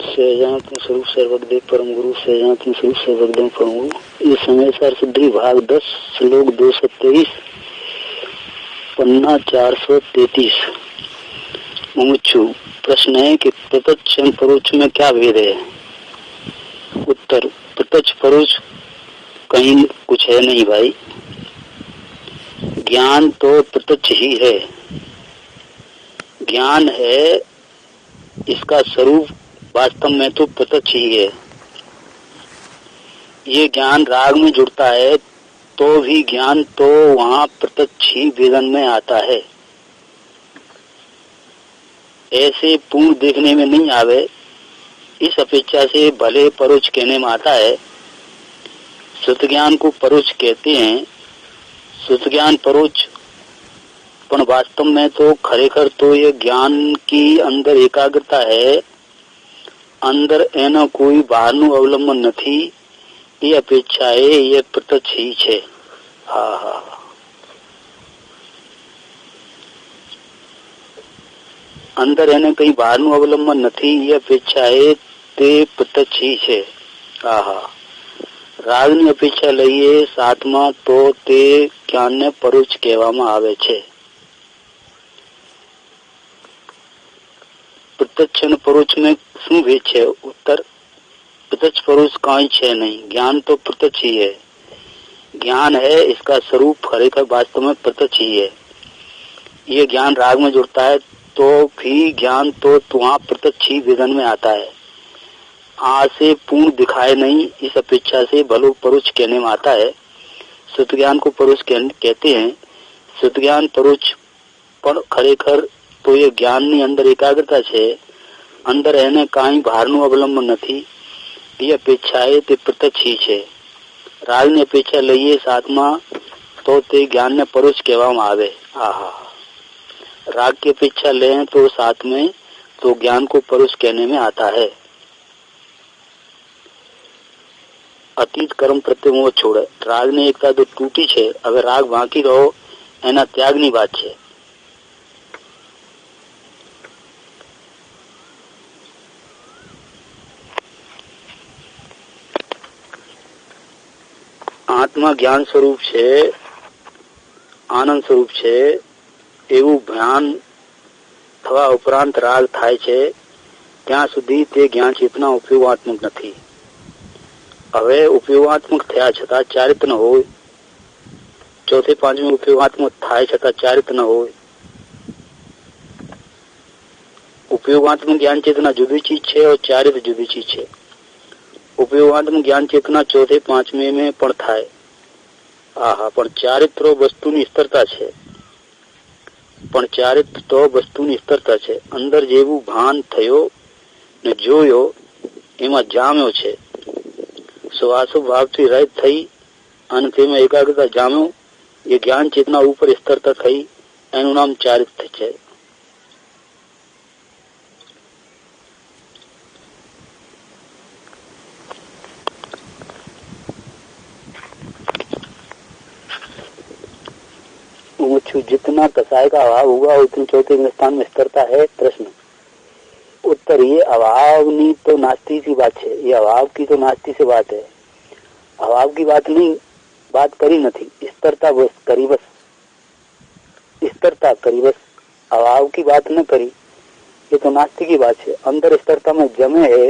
सहजात्म स्वरूप सर्वज्ञ परम गुरु सहजात्म स्वरूप सर्वज्ञ परम गुरु। ये समय सार सिद्धि भाग 10 श्लोक 223 पन्ना 433। मुमुक्षु प्रश्न है कि प्रत्यक्ष एवं परोक्ष में क्या भेद है? उत्तर, प्रत्यक्ष परोक्ष कहीं कुछ है नहीं भाई। ज्ञान तो प्रत्यक्ष ही है। ज्ञान है, इसका स्वरूप वास्तव में तो प्रत्यक्ष ही है। ये ज्ञान राग में जुड़ता है तो भी ज्ञान तो वहाँ प्रत्यक्ष ही वेदन में आता है। ऐसे पूर्ण देखने में नहीं आवे, इस अपेक्षा से भले परोक्ष कहने में आता है। श्रुत ज्ञान को परोक्ष कहते हैं। श्रुत ज्ञान परोक्ष, पर वास्तव में तो खरेखर तो ये ज्ञान की अंदर एकाग्रता है, अंदर एनो कोई બહારનું અવલંબન નથી। એ અપેક્ષા એ પ્રત્યક્ષ ही છે। હા, અંદર એને કઈ બહારનું અવલંબન નથી, એ અપેક્ષા તે પ્રત્યક્ષ ही છે। હા, રાગની અપેક્ષા લઈએ સાથમાં તો તે જ્ઞાનને પરોક્ષ કહેવામાં આવે છે। प्रत्यक्ष और परोक्ष में શું ભેદ છે? उत्तर, प्रत्यक्ष परोक्ष कहीं है नहीं। ज्ञान तो प्रत्यक्ष ही है। ज्ञान है, इसका स्वरूप खरेखर वास्तव में प्रत्यक्ष ही है। ये ज्ञान राग में जुड़ता है तो भी ज्ञान तो वहाँ प्रत्यक्ष ही वेदन में आता है। आज से पूर्ण दिखाए नहीं, इस अपेक्षा से भलो परोक्ष कहने में आता है। श्रुत ज्ञान को परोक्ष कहते हैं। श्रुत ज्ञान परोक्ष पर खरेखर तो ये ज्ञानની અંદર એકાગ્રતા છે, અંદર એને કાંઈ બહારનું અવલંબન નથી, એ અપેક્ષાએ તે પ્રત્યક્ષ ही છે। રાગની અપેક્ષા લઈએ સાથમાં તો તે જ્ઞાનને પરોક્ષ કહેવામાં આવે। આહા, राग की अपेक्षा लें तो साथ में तो ज्ञान को परोक्ष कहने में आता है। अतीत कर्म प्रत्यमोह छोड़े, रागની એકતા તો તૂટી છે, હવે રાગ બાકી રહો એના ત્યાગની વાત છે। આત્મા જ્ઞાન સ્વરૂપ છે, આનંદ સ્વરૂપ છે, એવું જ્ઞાન થવા ઉપરાંત રાગ થાય છે ત્યાં સુધી તે જ્ઞાન ચેતના ઉપયોગાત્મક નથી। હવે ઉપયોગાત્મક થયા છતાં ચારિત્ર ન હોય, ચોથે પાંચમે ઉપયોગાત્મક થાય છતાં ચારિત્ર ન હોય। उपयोगात्मक ज्ञान चेतना जुदी चीज है और चारित्र जुदी चीज है। उपयोगात्मक ज्ञान चेतना चौथे પાંચમે में पण थाय। आहा, पण चारित्र वस्तुनी स्थिरता छे, पण चारित्र तो वस्तुनी स्थिरता छे। अंदर जेवू भान थयो ने जोयो एमां जाम्यो छे। स्वासो भावथी रहित थई अने तेमां एकाग्रता जाम्यो, ये ज्ञान चेतना ऊपर स्थिरता थई, एनुं नाम चारित्र छे। जितना कसाय का अभाव होगा उतनी चौथे स्थान में स्थिरता है। प्रश्न, उत्तर, ये अभाव नहीं तो नास्ती की बात है। ये अभाव की तो नास्ती से बात है। अभाव की बात नहीं, बात करी नहीं, स्थिरता बस करी, बस स्थिरता करी, बस अभाव की बात न करी। ये तो नास्ती की बात है। अंदर स्थिरता में जमे है,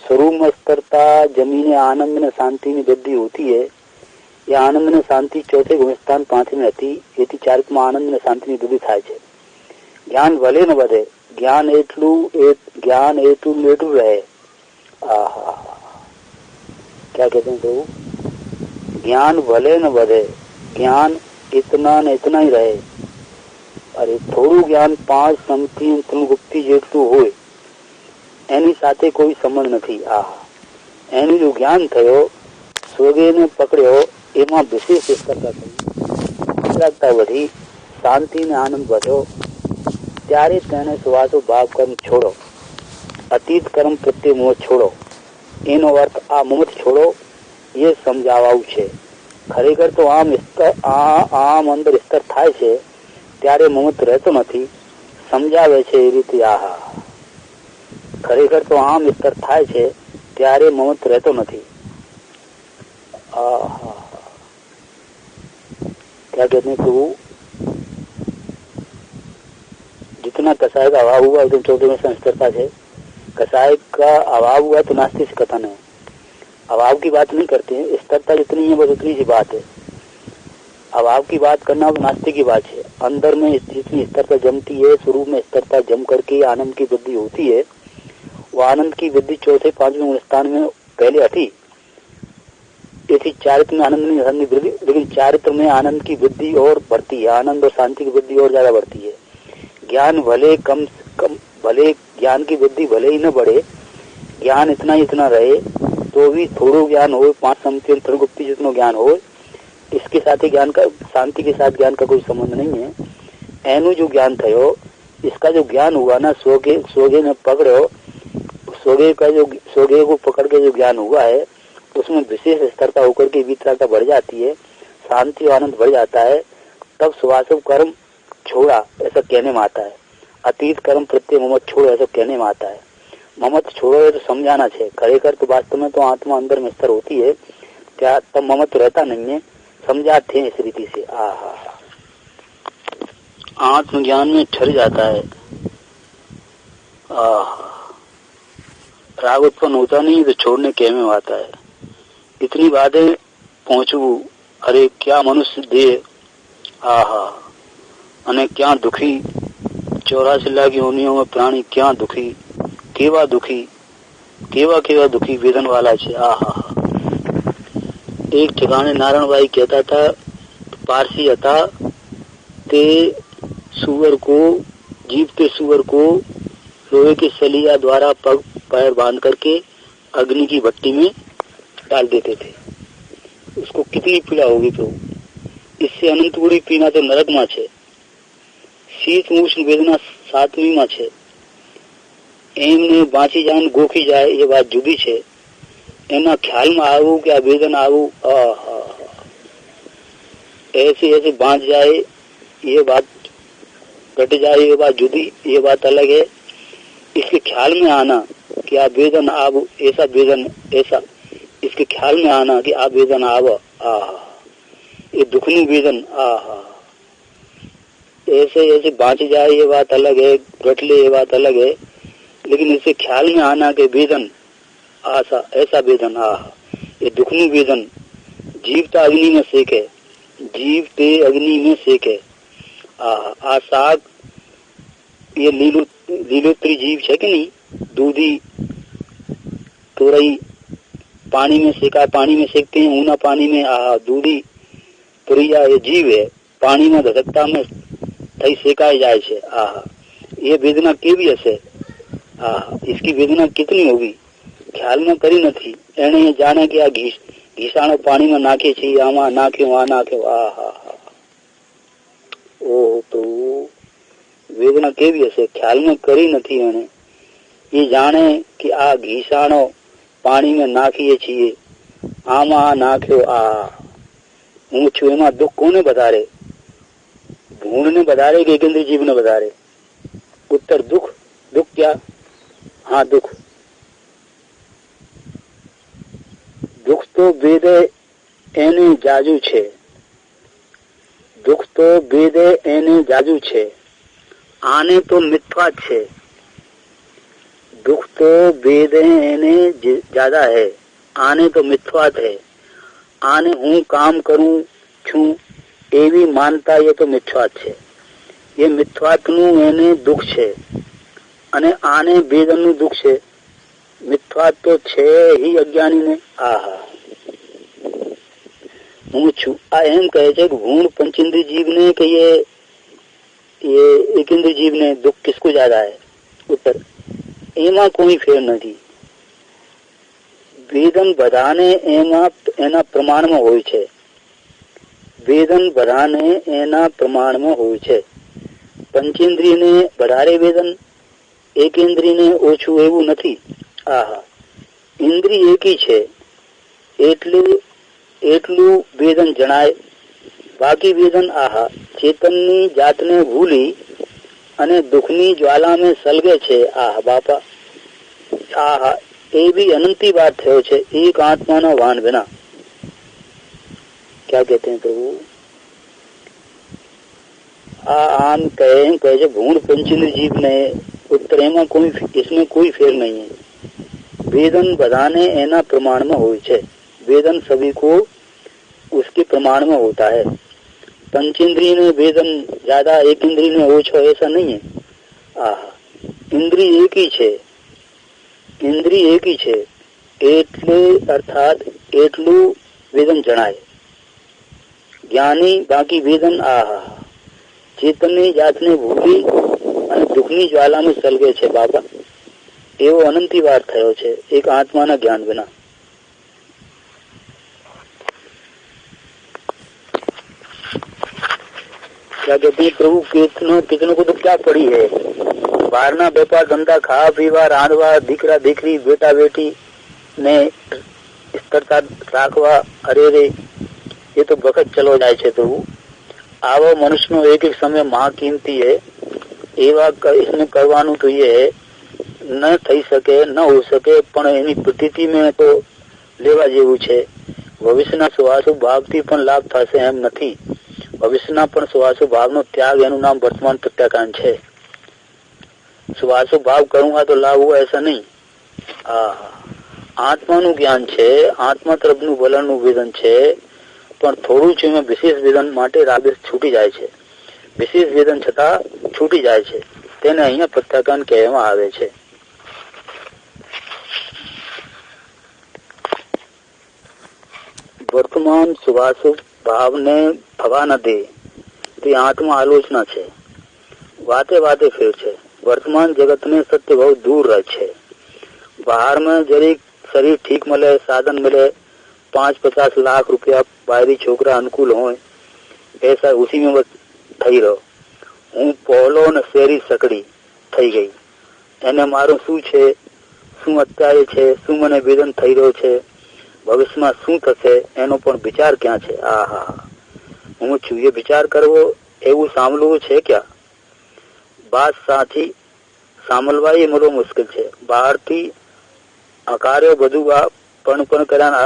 स्वरूप में स्थिरता जमीन आनंद ने शांति में वृद्धि होती है। यह आनंद ने शांति चौथे गुणस्थान પાંચમે હતી, એથી ચારિત્રમાં આનંદ ને શાંતિ ની વૃદ્ધિ થાય છે। જ્ઞાન ભલે ન વધે, જ્ઞાન એટલું रहे। आहा, क्या कहते हैं प्रभु? ज्ञान भले न વધે, ज्ञान इतना न इतना ही रहे। अरे थोड़ું ज्ञान 5 સંતિ ત્રિગુપ્તિ જેટલું હોય એની સાથે કોઈ સંબંધ નથી। આહા, એનું જો જ્ઞાન થયો, સ્વર્ગે ને પકડ્યો, એમાં વિશેષ સ્તરતા થઈ, એકાગ્રતા વધી, શાંતિ ને આનંદ વધ્યો, ત્યારે તેને સ્વાસો ભાવ કર્મ છોડો, અતીત કર્મ પ્રત્યે મોહ છોડો। એનો અર્થ આ મોહ છોડો એ સમજાવવું છે। ખરેખર તો આમ અંદર સ્તર થાય છે, ત્યારે મમત રહેતો નથી, સમજાવે છે એ રીતે. આહા, ખરેખર તો આમ સ્તર થાય છે ત્યારે મમત રહેતો નથી. आहा, क्या कहते हैं प्रभु, जितना कसाय का अभाव हुआ उतनी 14 में संस्कर्ता है. कसाय का अभाव हुआ तो नास्ती से कथन है, अभाव की बात नहीं करते हैं. स्थिरता जितनी है बस उतनी सी बात है. अभाव की बात करना तो नास्ती की बात है. अंदर में जितनी स्थिरता जमती है, स्वरूप में स्थिरता जम करके आनंद की वृद्धि होती है. वो आनंद की वृद्धि चौथे 5वें स्थान में पहले हटी. ऐसी चारित्र में आनंद नहीं आनंद वृद्धि, लेकिन चारित्र में आनंद की वृद्धि और बढ़ती है. आनंद और शांति की वृद्धि और ज्यादा बढ़ती है. ज्ञान भले कम भले ज्ञान की वृद्धि भले ही न बढ़े, ज्ञान इतना रहे तो भी थोड़ो ज्ञान हो, 5 संख्यन त्रिगुप्ती जितना ज्ञान हो, इसके साथ ही ज्ञान का, शांति के साथ ज्ञान का कोई संबंध नहीं है. एनु जो ज्ञान थयो, इसका जो ज्ञान हुआ ना, सोगे में पकड़ो, सोगे को पकड़ के जो ज्ञान हुआ है उसमें विशेष स्थिरता होकर के वितरता बढ़ जाती है, शांति और आनंद बढ़ जाता है. तब शुभाशुभ कर्म छोड़ा ऐसा कहने में आता है. अतीत कर्म प्रत्यय ममत छोड़ो ऐसा कहने में आता है. ममत छोड़ो है तो समझाना है. खरेखर तो वास्तव में तो आत्मा अंदर में स्थिर होती है, क्या तब ममत तो रहता नहीं है. समझाते हैं इस रीति से. आहा, आत्मज्ञान में ठहर जाता है. राग उत्पन्न होता नहीं तो छोड़ने के में आता है. इतनी बातें पहुंचू, अरे क्या मनुष्य दे, आहा, अने क्या दुखी 84 लाख योनियों में प्राणी क्या दुखी, केवा दुखी वेदन वाला छे. आहा, एक ठिकाने नारायण भाई कहता था, पारसी था, ते सुअर को, जीवते सुअर को लोहे के सलिया द्वारा पग पैर बांध करके अग्नि की भट्टी में डाल देते थे. उसको कितनी पीड़ा होगी प्रभु. इससे अनंत गुड़ी पीना तो नरक में छे. शीत उष्ण वेदना 7મી में छे. एमने बाँची जाए गोखी जाए ये बात जुदी छे. एना ख्याल में आवू कि आ वेदन आवू, ऐसे बांध जाए ये बात, घट जाए ये बात जुदी, ये बात अलग है. इसके ख्याल में आना कि आप वेदन आव, ऐसा वेदन ऐसा, इसके ख्याल में आना कि आप वेदन आव, ये दुखनी वेदन, ऐसे बाँच जाए ये बात अलग है, घट ले ये बात अलग है. लेकिन इससे ख्याल में आना कि वेदन आशा ऐसा वेदन, ये दुखनी वेदन. जीवता अग्नि में सेक है, जीवते अग्नि में सेक है. आसाग ये लीलोत्री जीव है कि नहीं, दूधी तोरई पानी में सेका, पानी में सेकते हैं, ऊना पानी में, दूधी तुरैया ये जीव है, पानी में धधकता में थई सेकाई जाए छे. ये वेदना केवी हशे, इसकी वेदना कितनी होगी, ख्याल में करी नहीं. एने ये जाने कि आ घीसाणो पानी में नाखे छे, आमा नाख्यो आ नाख्यो, ओ तो वेदना केवी हशे, ख्याल में करी नहीं. एने ये जाने कि आ घीसाणो पानी में नाखीए छीए, आमा नाख्यो, हूँ छू. एमा दुख कोने बधारे, भूण ने बधारे कि एकेंद्र जीव ने बधारे. उत्तर दुख. दुख क्या, दुख. दुख तो वेदे एने जाजू छे, दुख तो वेदे एने जाजू छे, आने तो मिथ्या छे. दुख तो वेदे एने ज्यादा है, आने तो मिथ्यात है. आने हूँ काम करूं छू एवी मानता ये तो मिथ्यात छे. ये मिथ्यातनु एने दुख छे અને આને વેદનનું દુઃખ છે. મિથ્યાત તો છે ही અજ્ઞાની ને. હું છું આ એમ કહે છે કે ભૂણ પંચેન્દ્રિય जीव ने कि ये एकेंद्र जीव ने दुख किसको ज्यादा है. उत्तर एमा कोई फेर नहीं. वेदन बधाने एना प्रमाण में होय छे, वेदन बधाने एना प्रमाण में होय छे. पंचेन्द्रिय ने बढ़ारे वेदन, एकेंद्रिय ने ओछू एवं नहीं. इंद्रिय एक ही छे, एटलू वेदन जणाय બાકી વેદન આહા ચેતનની જાતને ભૂલી અને દુઃખની જ્વાલામાં સલગે છે. આહા બાપા આહા એ भी अनंती बात થયો છે એક આત્માના વાન વિના. क्या कहते हैं प्रभु? આમ કહે છે ભૂણ પંચેન્દ્ર જીવ ને ઉત્તર એમાં કોઈ इसमें कोई फेर नहीं है. वेदन बधाने एना प्रमाण में हो છે. वेदन सभी को उसके प्रमाण में होता है. पंचेंद्रिय ने वेदन ज्यादा एक इंद्रिय ने ओछो ऐसा नहीं है. इंद्रिय एक ही છે. इंद्रिय एक ही છે એટલે અર્થાત એટલું વેદન જણાય. જ્ઞાની બાકી વેદન આહા ચેતનની જાતને ભૂલી અને દુઃખની જ્વાલામાં સલગે છે. બાપા એવો અનંતી વાર થયો છે એક આત્માના જ્ઞાન વિના. क्या कहते हैं प्रभु? कितनों को तो क्या पड़ी है. બહારના વેપાર ધંધા ખાવા પીવા રાંધવા દીકરા દીકરી બેટા બેટી ને સ્થિરતા રાખવા અરે રે એ તો વખત ચલો જાય છે. પ્રભુ આવો મનુષ્યનો એક એક સમય મહા કિંમતી है. એવા इसमें કરવાનું તો એ ન થઈ શકે ન હો શકે પણ એની પ્રતીતિ મેં તો લેવા જેવું છે. ભવિષ્યના સુવાસુ ભાવથી પણ લાભ થશે એમ નથી. ભવિષ્યના પણ સુવાસુ ભાવનો ત્યાગ એનું નામ વર્તમાન પ્રત્યાકાન છે. सुवासु भाव करूंगा तो लाभ हुआ ऐसा नहीं. આત્માનું જ્ઞાન છે, આત્મા તરફનું વલણનું વેદન છે, પણ થોડું છે એમાં વિશેષ વેદન માટે રાગદેશ છૂટી જાય છે. વિશેષ વેદન છતાં છૂટી જાય છે તેને અહીંયા પ્રત્યાકાન કહેવામાં આવે છે. વર્તમાન સુવાસુ ભાવને થવા ન દે તે આત્મા આલોચના છે. વાતે વાતે ફેર છે. वर्तमान जगत में सत्य बहुत दूर रहे छे. बाहर में जरीक शरीर ठीक मिले, साधन मिले, 5-50 लाख रुपया बाहरी छोकरा अनुकूल हो ऐसा उसी में बस थई रहो. हूँ पहलो ने शेरी सकड़ी थई गई. એને મારું શું છે, શું અત્યારે છે, શું મને વેદન થઈ રહ્યો છે, ભવિષ્યમાં શું થશે એનો પણ વિચાર ક્યાં છે. આહા હું છું એ વિચાર કરવો એવું સાંભળવું છે ક્યાં? बात साथी सामलवा ये मोटो मुश्किल है. बहार थी अकार्यो बधु पण करना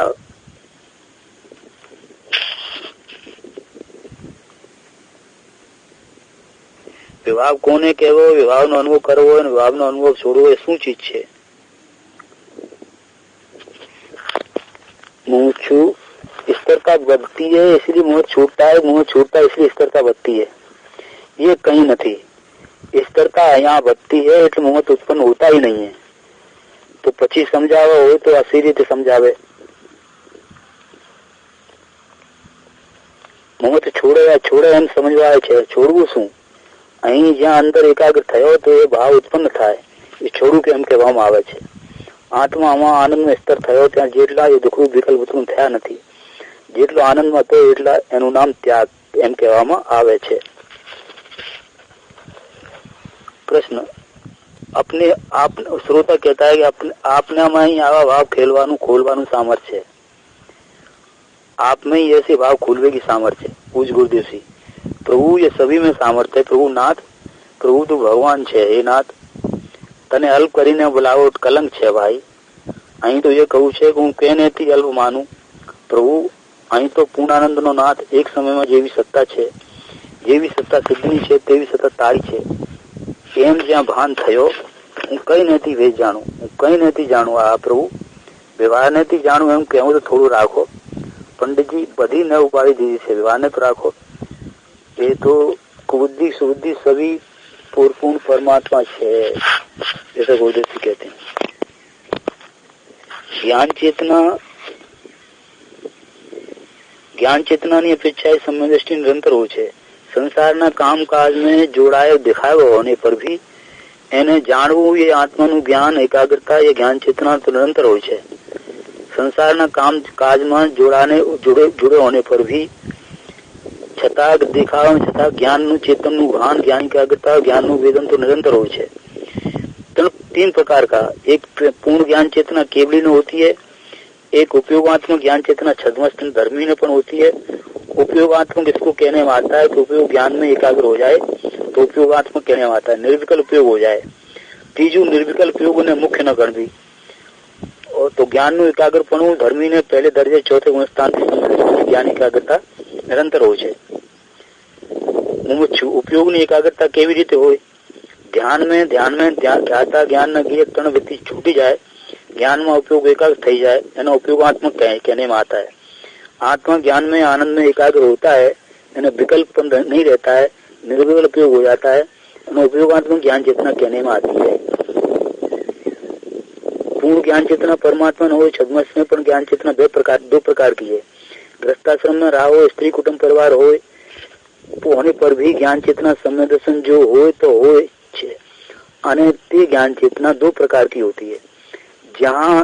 विभाग कोने कहो, विभाग नो अनुभव करवो और विभाग नो अनुभव छोड़ो ये शू चीज है? मुँह छू स्थिरता बढ़ती है इसलिए मुँह छूटता है, मुँह छूटता है इसलिए स्थिरता बढ़ती है. ये कहीं नहीं. स्थिरता यहाँ बढ़ती है એટલે મોહ ઉત્પન્ન હોતા ही नहीं है. तो પછી સમજાવો હોય તો અસી રીતે સમજાવે. મોહ તો છોડે એમ સમજવાય છે. છોડવું શું? અહીં જ્યાં અંદર એકાગ્ર થયો તો એ ભાવ ઉત્પન્ન થાય એ છોડવું કેમ કહેવામાં આવે છે. આત્મામાં આનંદનો સ્તર થયો ત્યાં જેટલા એ દુઃખરૂપ વિકલ્પ ઉત્પન્ન થયા નથી. જેટલો આનંદમાં હતો એટલા એનું નામ ત્યાગ એમ કહેવામાં આવે છે. प्रश्न अपने आप श्रोता कहता है कि आपने में ही आवा भाव खेलवानु खोलवानु सामर्थ्य है. आप में ही ऐसे भाव खोलवे की सामर्थ्य है. पूज गुरुदेव सी प्रभु ये सभी में सामर्थ्य है. प्रभु नाथ प्रभु तो भगवान है. हे नाथ तने अल्प करीने बोलावो कलंक है भाई. अहीं तो ये कहूं छे कि हूँ केने थी अल्प मानू. प्रभु अहीं तो पूर्णानंद नो नाथ एक समय में जेवी सत्ता है, जेवी सत्ता सिद्धनी है तेवी सत्ता तारी है. એમ જ્યાં ભાન થયો હું કઈ નથી વેચ જાણું, હું કઈ નથી જાણું. આ પ્રભુ વ્યવહાર નથી જાણું એમ કહેવું તો થોડું રાખો. પંડિતજી બધી ન ઉપાડી દીધી છે, વ્યવહારને તો રાખો. એ તો બુદ્ધિ સુબુદ્ધિ સभी पूर्ण परमात्मा है ऐसा गुरुदेव जी कहते हैं. ज्ञान चेतना ની અપેક્ષા સમય દ્રષ્ટિ નિરંતર હોય છે. સંસારના કામકાજ में જોડાયો દેખાયો હોने पर भी એને જાણવું એ આત્માનું જ્ઞાન એકાગ્રતા એ જ્ઞાન ચેતના તો નિરંતર હોય છે. સંસારના કામકાજમાં જોડે હોने पर भी છતાં દેખાવા છતાં જ્ઞાનનું ચેતનનું ભાન જ્ઞાન એકાગ્રતા જ્ઞાનનું વેદન તો નિરંतर હોય છે. तीन प्रकार का. एक पूर्ण ज्ञान चेतना केवली में होती है, एक उपयोगात्मक ज्ञान चेतना छद्मस्त धर्मी में पण होती है उपयोगात्मक इसको कहने में आता है कि उपयोग ज्ञान में एकाग्र हो जाए तो उपयोगात्मक कहने में आता है। निर्विकल्प उपयोग हो जाए। तीजू निर्विकल्प उपयोग ने मुख्य न गणवी और तो ज्ञान નું એકાગ્રપણું ધર્મી ને પહેલે દરજે ચોથે ગુણ સ્થાન જ્ઞાન એકાગ્રતા નિરંતર હોય છે। મુમુક્ષુ ઉપયોગની એકાગ્રતા કેવી રીતે હોય? ध्यान में ज्ञाता ज्ञान न गिए तण वृत्ति छूटी जाए, ज्ञान में उपयोग एकाग्र थई जाए, एनो उपयोगात्मक कहने में आता है। आत्मा ज्ञान में आनंद में एकाग्र होता है, एनो विकल्प नहीं रहता है, निर्विकल्प उपयोग हो जाता है, एनो उपयोगात्मक ज्ञान चेतना कहने में आती है। पूर्ण ज्ञान चेतना परमात्मा न हो, छद्मस में पण ज्ञान चेतना दो प्रकार की है। गृहस्थाश्रम में रहा हो, स्त्री कुटुंब परिवार हो तो होने पर भी ज्ञान चेतना संवेदनशील जो हो तो हो અને તે ज्ञान चेतना दो प्रकार की होती है। जहाँ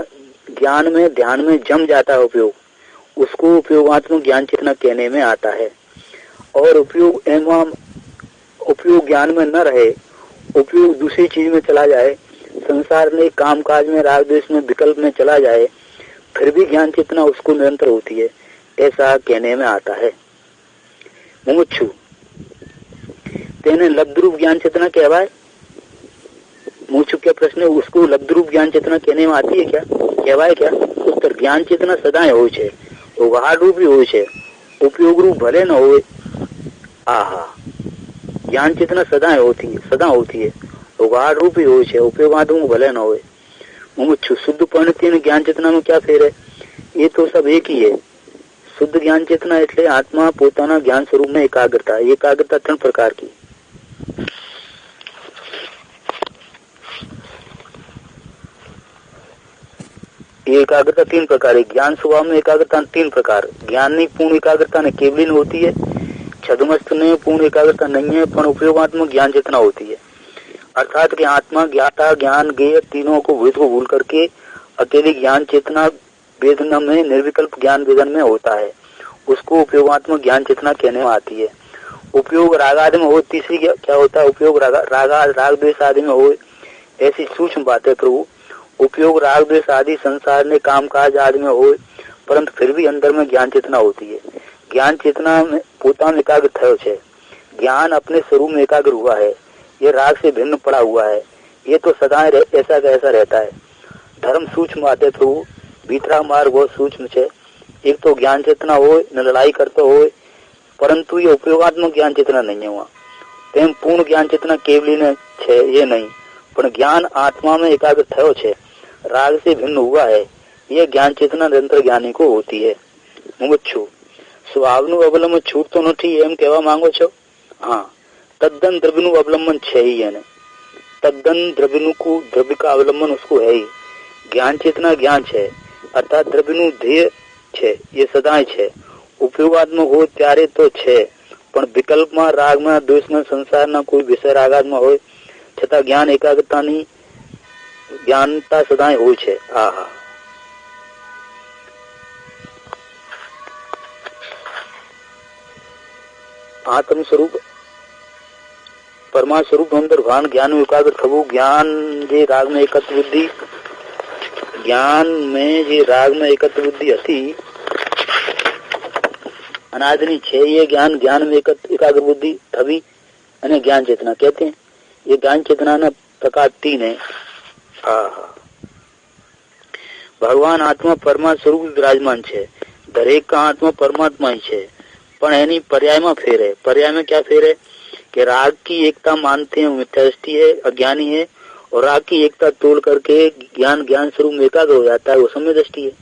ज्ञान में ध्यान में जम जाता है उपयोग, उसको उपयोगात्मक ज्ञान चेतना कहने में आता है। और उपयोग ज्ञान में न रहे, उपयोग दूसरी चीज में चला जाए, संसार में काम काज में राग द्वेष में विकल्प में चला जाए, फिर भी ज्ञान चेतना उसको निरंतर होती है, ऐसा कहने में आता है। मुमुक्षु તેને લબ્ધરૂપ ज्ञान चेतना कहवाय। मुमुक्षु क्या प्रश्न है, उसको लब्धरूप ज्ञान चेतना कहने में आती है क्या, कहवाय क्या? उत्तर ज्ञान चेतना सदाय होय छे, उघाड़ रूप होय छे, उपयोग रूप भले न होय। आहा, ज्ञान चेतना सदा होती है, उघाड़ रूप होय छे, उपयोगात्मक भले न होय। मुमुक्षु शुद्ध परिणति और ज्ञान चेतना में क्या फेर है? ये तो सब एक ही है। शुद्ध ज्ञान चेतना એટલે आत्मा પોતાના ज्ञान स्वरूप में एकाग्रता। एकाग्रता तीन प्रकार की। एकाग्रता तीन प्रकार है। ज्ञान स्वभाव में एकाग्रता तीन प्रकार। ज्ञान ની પૂર્ણ एकाग्रता ने केवलीन होती है, छद्मस्त ने पूर्ण एकाग्रता नहीं है, पर उपयोगात्मक ज्ञान चेतना होती है। अर्थात कि आत्मा ज्ञाता ज्ञान ज्ञेय तीनों को भूल करके अकेली ज्ञान चेतना वेदना में निर्विकल्प ज्ञान वेदन में होता है, उसको उपयोगात्मक ज्ञान चेतना कहने में आती है। उपयोग राग आदि में हो, तीसरी क्या होता है? उपयोग राग द्वेष आदि में हो, ऐसी सूक्ष्म बात है प्रभु। उपयोग राग द्वेष आदि संसार ने काम काज आदि में हो, परंतु फिर भी अंदर में ज्ञान चेतना होती है। ज्ञान चेतना में पोता एकाग्र थयो छे, ज्ञान अपने स्वरूप में एकाग्र हुआ है, ये राग से भिन्न पड़ा हुआ है, ये तो सदा ऐसा का ऐसा रहता है। धर्म सूक्ष्म बात है प्रभु, भीतरा मार्ग बहुत सूक्ष्म है। एक तो ज्ञान चेतना हो न लड़ाई करते हो, परंतु ये उपयोगात्मक ज्ञान चेतना नहीं हुआ। तेम पूर्ण ज्ञान चेतना केवली ने छे ये नहीं, पर ज्ञान आत्मा में एकाग्र थयो छे, राग से भिन्न हुआ है, ये ज्ञान चेतना निरंतर ज्ञानी को होती है। मुमुक्षु स्वभावનું અવલંબન છૂટતો નથી એમ કહેવા માંગો છો? हाँ, तद्दन द्रव्यનું अवलंबन છે ही है, तद्दन द्रव्य का अवलंबन उसको है ही। ज्ञान चेतना ज्ञान છે, अर्थात द्रव्यનું ध्येय છે, ये सदाय છે। उपयोगात्मक हो ત્યારે તો છે, પણ વિકલ્પમાં રાગમાં દ્વેષમાં સંસારના કોઈ વિષય રાગાદમાં હોય છતાં જ્ઞાન એકાગ્રતાની જ્ઞાનતા સદાય હોય છે। આહા, आत्म स्वरूप परमात्मा स्वरूप अंदर भान ज्ञान में एकाग्र थवू। ज्ञान जे राग में एकत्र बुद्धि, ज्ञान में जे राग में एकत्र बुद्धि हती अनादनी छे, ये ज्ञान में एकाग्र बुद्धि थवी अने ज्ञान चेतना कहते हैं। ये ज्ञान चेतना ना प्रकार तीन है। भगवान आत्मा परमात्मा स्वरूप विराजमान छे, दरेक का आत्मा परमात्मा ही छे, पण एनी पर्याय में फेर है। पर्याय में क्या फेर है कि राग की एकता मानते हैं मिथ्या दृष्टि है, अज्ञानी है, और राग की एकता तोड़ करके ज्ञान स्वरूप में एकाग्र हो जाता है, वो सम्यक दृष्टि है।